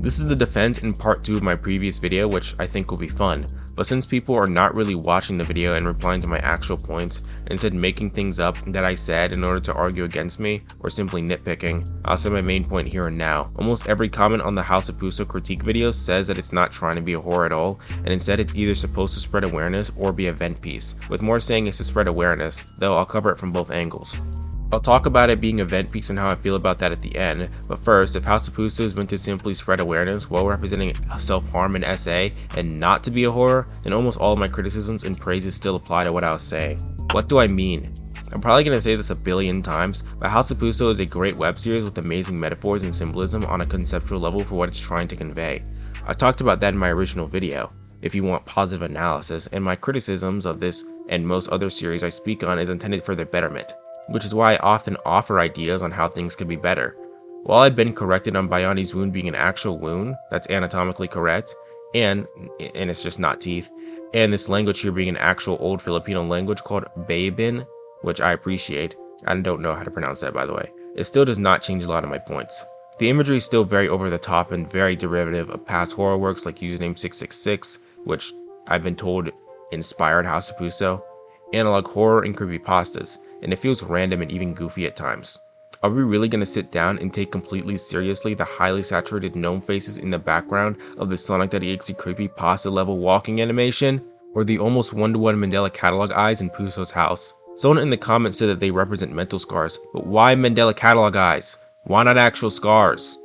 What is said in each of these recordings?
This is the defense in part 2 of my previous video, which I think will be fun, but since people are not really watching the video and replying to my actual points, instead making things up that I said in order to argue against me, or simply nitpicking, I'll say my main point here and now. Almost every comment on the House of Puso critique video says that it's not trying to be a horror at all, and instead it's either supposed to spread awareness or be a vent piece, with more saying it's to spread awareness, though I'll cover it from both angles. I'll talk about it being a vent piece and how I feel about that at the end, but first, if House of Puso is meant to simply spread awareness while representing self-harm and SA and not to be a horror, then almost all of my criticisms and praises still apply to what I was saying. What do I mean? I'm probably going to say this a billion times, but House of Puso is a great web series with amazing metaphors and symbolism on a conceptual level for what it's trying to convey. I talked about that in my original video, if you want positive analysis, and my criticisms of this and most other series I speak on is intended for their betterment, which is why I often offer ideas on how things could be better. While I've been corrected on Bayani's wound being an actual wound that's anatomically correct, and it's just not teeth, and this language here being an actual old Filipino language called Bayabin, which I appreciate, I don't know how to pronounce that by the way, it still does not change a lot of my points. The imagery is still very over the top and very derivative of past horror works like Username 666, which I've been told inspired House of Puso, analog horror and creepypastas, and it feels random and even goofy at times. Are we really going to sit down and take completely seriously the highly saturated gnome faces in the background of the Sonic.exe creepypasta level walking animation? Or the almost one-to-one Mandela catalog eyes in Puso's house? Someone in the comments said that they represent mental scars, but why Mandela catalog eyes? Why not actual scars?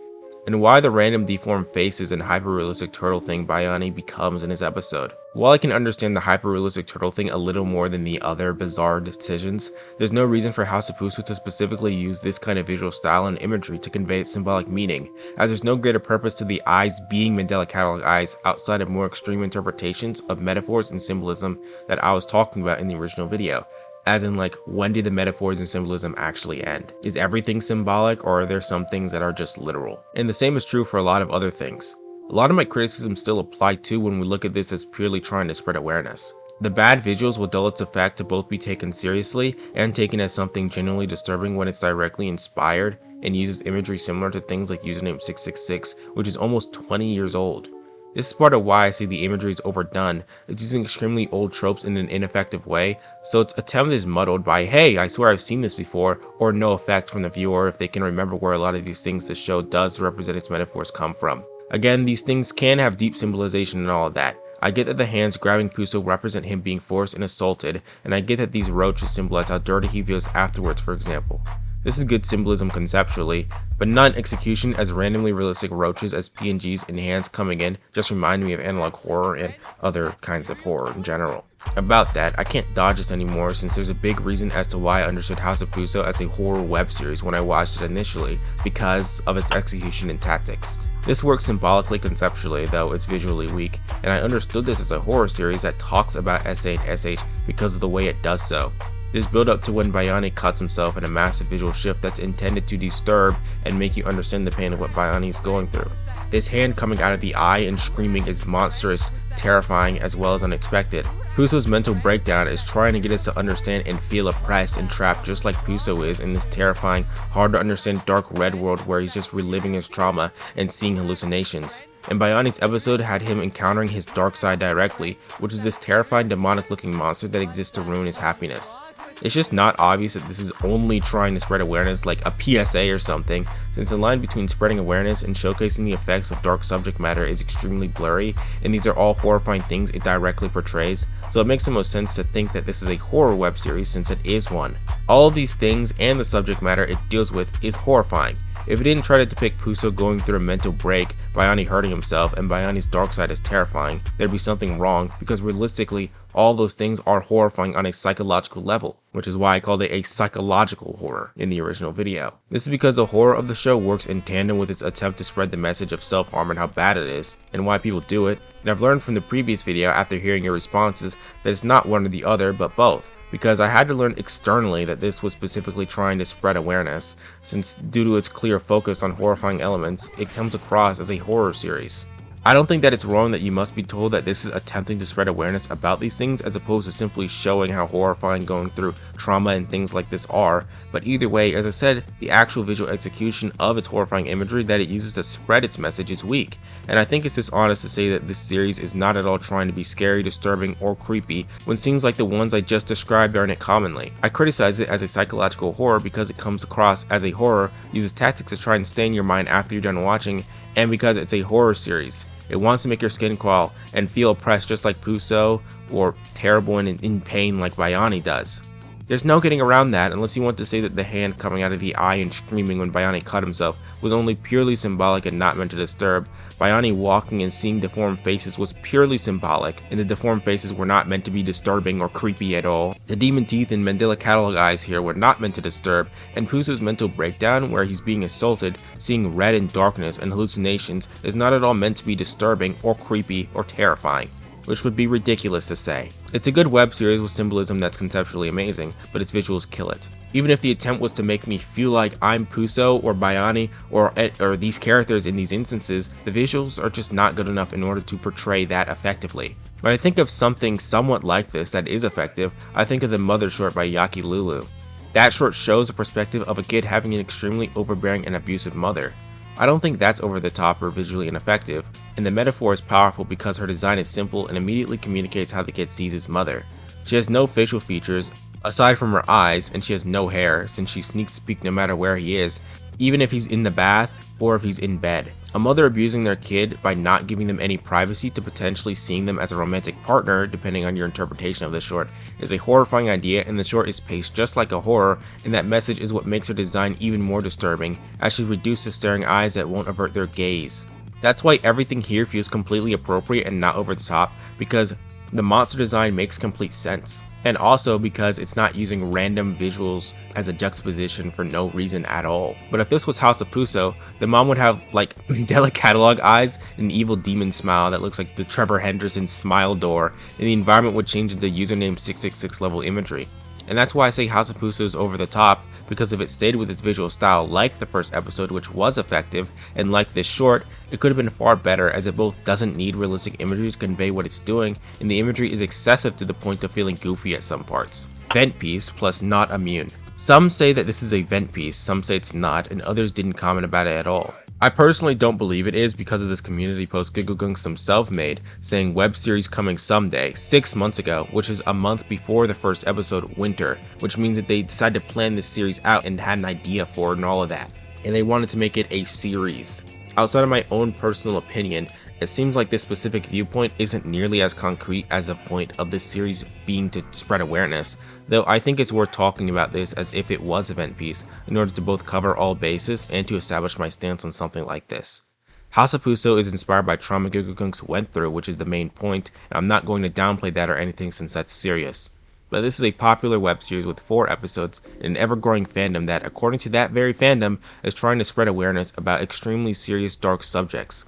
And why the random deformed faces and hyper-realistic turtle thing Bayani becomes in his episode? While I can understand the hyper-realistic turtle thing a little more than the other bizarre decisions, there's no reason for House of Puso to specifically use this kind of visual style and imagery to convey its symbolic meaning, as there's no greater purpose to the eyes being Mandela catalog eyes outside of more extreme interpretations of metaphors and symbolism that I was talking about in the original video. As in, like, when do the metaphors and symbolism actually end? Is everything symbolic, or are there some things that are just literal? And the same is true for a lot of other things. A lot of my criticisms still apply too when we look at this as purely trying to spread awareness. The bad visuals will dull its effect to both be taken seriously and taken as something genuinely disturbing when it's directly inspired and uses imagery similar to things like Username 666, which is almost 20 years old. This is part of why I say the imagery is overdone. It's using extremely old tropes in an ineffective way, so its attempt is muddled by, hey, I swear I've seen this before, or no effect from the viewer if they can remember where a lot of these things the show does represent its metaphors come from. Again, these things can have deep symbolization and all of that. I get that the hands grabbing Puso represent him being forced and assaulted, and I get that these roaches symbolize how dirty he feels afterwards, for example. This is good symbolism conceptually, but not in execution, as randomly realistic roaches as PNGs and hands coming in just remind me of analog horror and other kinds of horror in general. About that, I can't dodge this anymore since there's a big reason as to why I understood House of Puso as a horror web series when I watched it initially, because of its execution and tactics. This works symbolically conceptually, though it's visually weak, and I understood this as a horror series that talks about SA and SH because of the way it does so. This build up to when Bayani cuts himself in a massive visual shift that's intended to disturb and make you understand the pain of what Bayani is going through. This hand coming out of the eye and screaming is monstrous, terrifying, as well as unexpected. Puso's mental breakdown is trying to get us to understand and feel oppressed and trapped just like Puso is in this terrifying, hard to understand dark red world where he's just reliving his trauma and seeing hallucinations. And Bayani's episode had him encountering his dark side directly, which is this terrifying demonic looking monster that exists to ruin his happiness. It's just not obvious that this is only trying to spread awareness like a PSA or something, since the line between spreading awareness and showcasing the effects of dark subject matter is extremely blurry, and these are all horrifying things it directly portrays, so it makes the most sense to think that this is a horror web series since it is one. All of these things and the subject matter it deals with is horrifying. If it didn't try to depict Puso going through a mental break, Bayani hurting himself, and Bayani's dark side is terrifying, there'd be something wrong, because realistically, all those things are horrifying on a psychological level, which is why I called it a psychological horror in the original video. This is because the horror of the show works in tandem with its attempt to spread the message of self-harm and how bad it is, and why people do it, and I've learned from the previous video after hearing your responses that it's not one or the other, but both. Because I had to learn externally that this was specifically trying to spread awareness, since due to its clear focus on horrifying elements, it comes across as a horror series. I don't think that it's wrong that you must be told that this is attempting to spread awareness about these things as opposed to simply showing how horrifying going through trauma and things like this are, but either way, as I said, the actual visual execution of its horrifying imagery that it uses to spread its message is weak, and I think it's dishonest to say that this series is not at all trying to be scary, disturbing, or creepy when scenes like the ones I just described are in it commonly. I criticize it as a psychological horror because it comes across as a horror, uses tactics to try and stay in your mind after you're done watching, and because it's a horror series. It wants to make your skin crawl and feel oppressed just like Puso, or terrible and in pain like Bayani does. There's no getting around that unless you want to say that the hand coming out of the eye and screaming when Bayani cut himself was only purely symbolic and not meant to disturb. Bayani walking and seeing deformed faces was purely symbolic, and the deformed faces were not meant to be disturbing or creepy at all. The demon teeth and Mandela catalog eyes here were not meant to disturb, and Puso's mental breakdown where he's being assaulted, seeing red and darkness and hallucinations is not at all meant to be disturbing or creepy or terrifying, which would be ridiculous to say. It's a good web series with symbolism that's conceptually amazing, but its visuals kill it. Even if the attempt was to make me feel like I'm Puso or Bayani or these characters in these instances, the visuals are just not good enough in order to portray that effectively. When I think of something somewhat like this that is effective, I think of the Mother short by Yaki Lulu. That short shows the perspective of a kid having an extremely overbearing and abusive mother. I don't think that's over the top or visually ineffective, and the metaphor is powerful because her design is simple and immediately communicates how the kid sees his mother. She has no facial features aside from her eyes, and she has no hair since she sneaks peek no matter where he is, even if he's in the bath or if he's in bed. A mother abusing their kid by not giving them any privacy to potentially seeing them as a romantic partner, depending on your interpretation of the short, is a horrifying idea, and the short is paced just like a horror, and that message is what makes her design even more disturbing, as she reduces staring eyes that won't avert their gaze. That's why everything here feels completely appropriate and not over the top, because the monster design makes complete sense. And also because it's not using random visuals as a juxtaposition for no reason at all. But if this was House of Puso, the mom would have like Mandela catalog eyes and an evil demon smile that looks like the Trevor Henderson smile door, and the environment would change into username 666 level imagery. And that's why I say House of Puso is over the top, because if it stayed with its visual style like the first episode, which was effective, and like this short, it could have been far better, as it both doesn't need realistic imagery to convey what it's doing, and the imagery is excessive to the point of feeling goofy at some parts. Vent piece plus not immune. Some say that this is a vent piece, some say it's not, and others didn't comment about it at all. I personally don't believe it is because of this community post Gigglegunks themselves made, saying web series coming someday, 6 months ago, which is a month before the first episode, Winter, which means that they decided to plan this series out and had an idea for it and all of that, and they wanted to make it a series. Outside of my own personal opinion, it seems like this specific viewpoint isn't nearly as concrete as the point of this series being to spread awareness, though I think it's worth talking about this as if it was a vent piece in order to both cover all bases and to establish my stance on something like this. House of Puso is inspired by trauma Gigglegunks went through, which is the main point, and I'm not going to downplay that or anything since that's serious. But this is a popular web series with 4 episodes and an ever-growing fandom that, according to that very fandom, is trying to spread awareness about extremely serious dark subjects.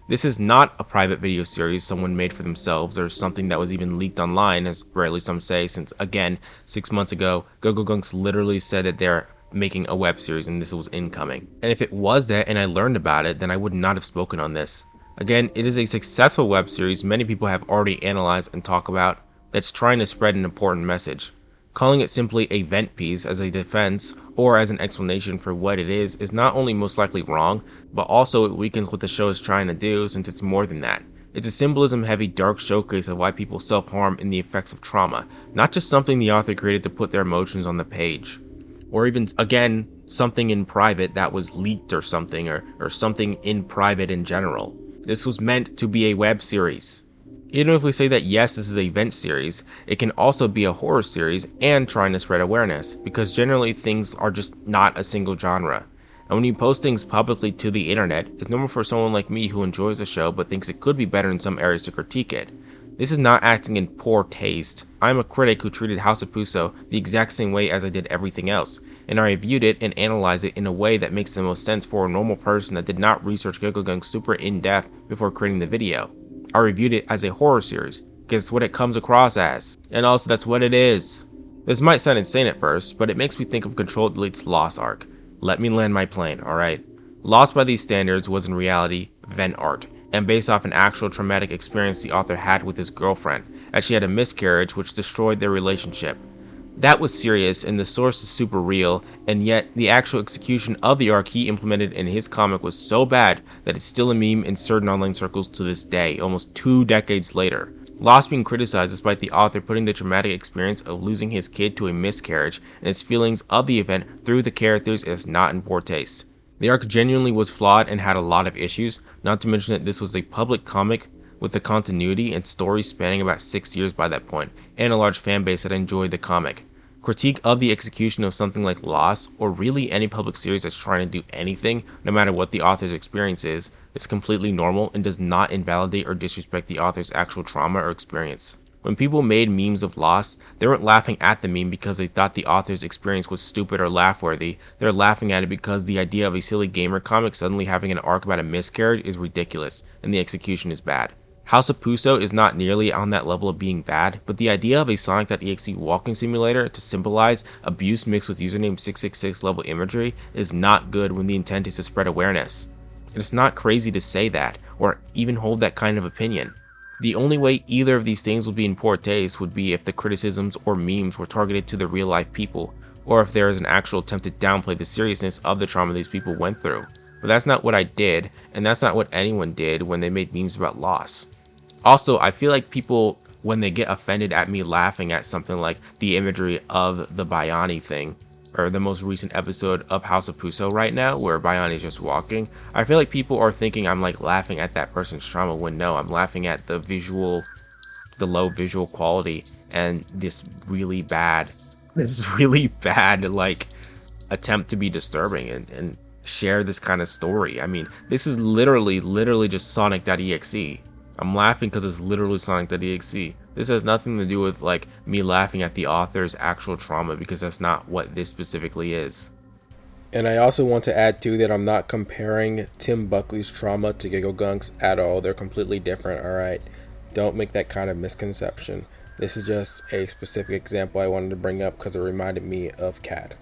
This is not a private video series someone made for themselves or something that was even leaked online, as rarely some say, since again, 6 months ago, Gigglegunks literally said that they're making a web series and this was incoming. And if it was that and I learned about it, then I would not have spoken on this. Again, it is a successful web series many people have already analyzed and talk about that's trying to spread an important message. Calling it simply a vent piece as a defense or as an explanation for what it is not only most likely wrong, but also it weakens what the show is trying to do, since it's more than that. It's a symbolism heavy dark showcase of why people self-harm and the effects of trauma, not just something the author created to put their emotions on the page. Or even, again, something in private that was leaked or something, or something in private in general. This was meant to be a web series. Even if we say that yes, this is a vent series, it can also be a horror series and trying to spread awareness, because generally things are just not a single genre. And when you post things publicly to the internet, it's normal for someone like me who enjoys the show but thinks it could be better in some areas to critique it. This is not acting in poor taste. I'm a critic who treated House of Puso the exact same way as I did everything else, and I reviewed it and analyzed it in a way that makes the most sense for a normal person that did not research Gigglegunks super in-depth before creating the video. I reviewed it as a horror series, because it's what it comes across as, and also that's what it is. This might sound insane at first, but it makes me think of Control Delete's Lost arc. Let me land my plane, alright? Lost by these standards was in reality vent art, and based off an actual traumatic experience the author had with his girlfriend, as she had a miscarriage which destroyed their relationship. That was serious, and the source is super real, and yet the actual execution of the arc he implemented in his comic was so bad that it's still a meme in certain online circles to this day, almost 2 decades later. Lost being criticized despite the author putting the traumatic experience of losing his kid to a miscarriage and his feelings of the event through the characters is not in poor taste. The arc genuinely was flawed and had a lot of issues, not to mention that this was a public comic with the continuity and story spanning about 6 years by that point, and a large fan base that enjoyed the comic. Critique of the execution of something like Lost, or really any public series that's trying to do anything, no matter what the author's experience is completely normal and does not invalidate or disrespect the author's actual trauma or experience. When people made memes of Lost, they weren't laughing at the meme because they thought the author's experience was stupid or laugh-worthy. They're laughing at it because the idea of a silly gamer comic suddenly having an arc about a miscarriage is ridiculous, and the execution is bad. House of Puso is not nearly on that level of being bad, but the idea of a Sonic.exe walking simulator to symbolize abuse mixed with username 666 level imagery is not good when the intent is to spread awareness. It's not crazy to say that, or even hold that kind of opinion. The only way either of these things would be in poor taste would be if the criticisms or memes were targeted to the real life people, or if there is an actual attempt to downplay the seriousness of the trauma these people went through. But that's not what I did, and that's not what anyone did when they made memes about loss. Also, I feel like people, when they get offended at me laughing at something like the imagery of the Bayani thing, or the most recent episode of House of Puso right now, where Bayani is just walking, I feel like people are thinking I'm like laughing at that person's trauma, when no, I'm laughing at the low visual quality, and this really bad like attempt to be disturbing and share this kind of story. I mean, this is literally just Sonic.exe. I'm laughing because it's literally Sonic.exe. This has nothing to do with like me laughing at the author's actual trauma, because that's not what this specifically is. And I also want to add too that I'm not comparing Tim Buckley's trauma to Giggle Gunk's at all. They're completely different, alright? Don't make that kind of misconception. This is just a specific example I wanted to bring up because it reminded me of Cad.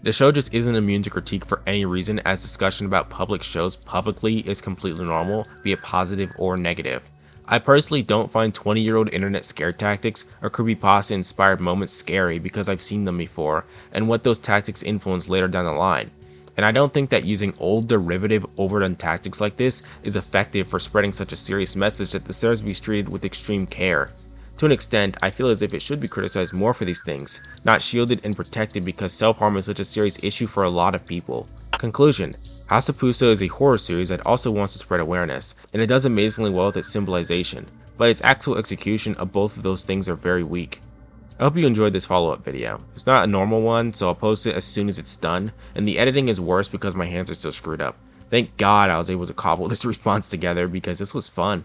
The show just isn't immune to critique for any reason, as discussion about public shows publicly is completely normal, be it positive or negative. I personally don't find 20-year-old internet scare tactics or creepypasta inspired moments scary because I've seen them before, and what those tactics influence later down the line. And I don't think that using old derivative overdone tactics like this is effective for spreading such a serious message that deserves to be treated with extreme care. To an extent, I feel as if it should be criticized more for these things, not shielded and protected because self-harm is such a serious issue for a lot of people. Conclusion: House of Puso is a horror series that also wants to spread awareness, and it does amazingly well with its symbolization, but its actual execution of both of those things are very weak. I hope you enjoyed this follow-up video. It's not a normal one, so I'll post it as soon as it's done, and the editing is worse because my hands are still screwed up. Thank God I was able to cobble this response together because this was fun.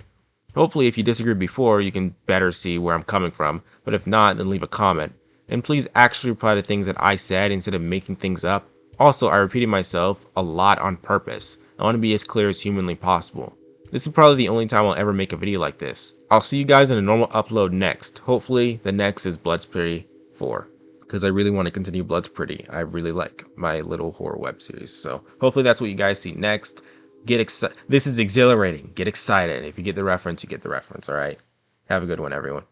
Hopefully if you disagreed before, you can better see where I'm coming from, but if not, then leave a comment. And please actually reply to things that I said instead of making things up. Also, I repeated myself a lot on purpose. I want to be as clear as humanly possible. This is probably the only time I'll ever make a video like this. I'll see you guys in a normal upload next. Hopefully, the next is Blood's Pretty 4. Because I really want to continue Blood's Pretty. I really like my little horror web series. So hopefully that's what you guys see next. Get excited. This is exhilarating. Get excited. If you get the reference, you get the reference, alright? Have a good one, everyone.